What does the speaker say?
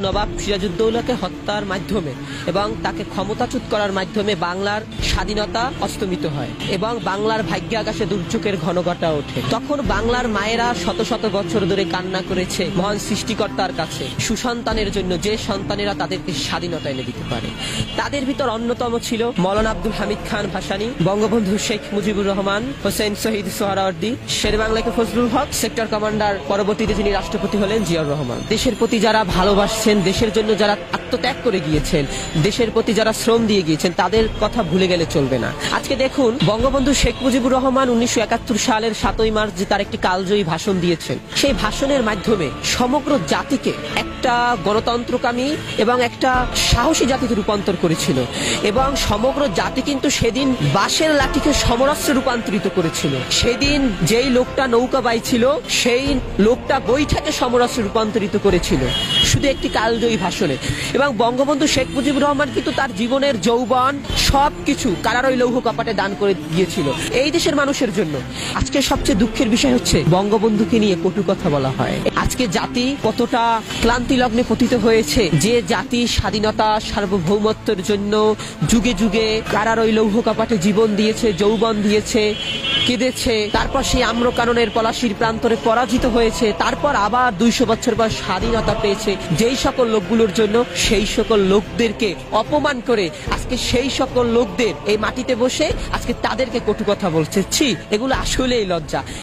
নবাব সিরাজউদ্দৌলাকে হত্যার মাধ্যমে এবং তাকে ক্ষমতাচ্যুত করার মাধ্যমে বাংলার স্বাধীনতা অস্তমিত হয় এবং বাংলার ভাগ্য আকাশে দুর্যোগের ঘনঘটা ওঠে। তখন বাংলার মায়েরা শত শত বছর ধরে কান্না করেছে মহান সৃষ্টিকর্তার কাছে সুসন্তানের জন্য, যে সন্তানেরা তাদেরকে স্বাধীনতা এনে দিতে পারে। তাদের ভিতর অন্যতম ছিল মৌলানা আব্দুল হামিদ খান ভাসানী, বঙ্গবন্ধু শেখ মুজিবুর রহমান, হোসেন শহীদ সোহরাওয়ার্দী, শেরেবাংলাকে ফজলুল হক, সেক্টর কমান্ডার, পরবর্তীতে যিনি রাষ্ট্রপতি হলেন জিয়াউর রহমান। দেশের প্রতি যারা ভালোবাসছেন, দেশের জন্য যারা আত্মত্যাগ করে গিয়েছেন, দেশের প্রতি যারা শ্রম দিয়ে গিয়েছেন, তাদের কথা ভুলে গেলে চলবে না। আজকে দেখুন, বঙ্গবন্ধু শেখ মুজিবুর রহমান 1971 সালের 7ই মার্চ যে তার একটি কালজয়ী ভাষণ দিয়েছেন, সেই ভাষণের মাধ্যমে সমগ্র জাতিকে একটা গণতন্ত্রকামী এবং একটা সাহসী জাতিতে রূপান্তর করেছিল এবং সমগ্র জাতি কিন্তু সেদিন বাঁশের লাঠিকে সমরাস্ত্রে রূপান্তরিত করেছিল। সেদিন যেই লোকটা নৌকা বাইছিল, সেই লোকটা বৈঠাকে সমরাস্ত্রে রূপান্তরিত করেছিল শুধু একটি কালজয়ী ভাষণে। এবং বঙ্গবন্ধু শেখ মুজিবুর রহমান কিন্তু তার জীবনের যৌবন সবকিছু কারারই লৌহ কপাটে দান করে দিয়েছিল এই দেশের মানুষের জন্য। আজকে সবচেয়ে দুঃখের বিষয় হচ্ছে বঙ্গবন্ধুকে নিয়ে কটু কথা বলা হয়। আজকে জাতি কতটা ক্লান্তি লগ্নে পতিত হয়েছে, যে জাতি স্বাধীনতা সার্বভৌমত্বের জন্য যুগে যুগে কারারই লৌহ কপাটে জীবন দিয়েছে, যৌবন দিয়েছে, কেঁদেছে, তারপর সেই আম্রকাননের পলাশির প্রান্তরে পরাজিত হয়েছে, তারপর আবার 200 বছর পর স্বাধীনতা পেয়েছে। যেই সকল লোকগুলোর জন্য, সেই সকল লোকদেরকে অপমান করে আজকে সেই সকল লোকদের এই মাটিতে বসে আজকে তাদেরকে কটু কথা বলছে। ছি, এগুলো আসলেই লজ্জা।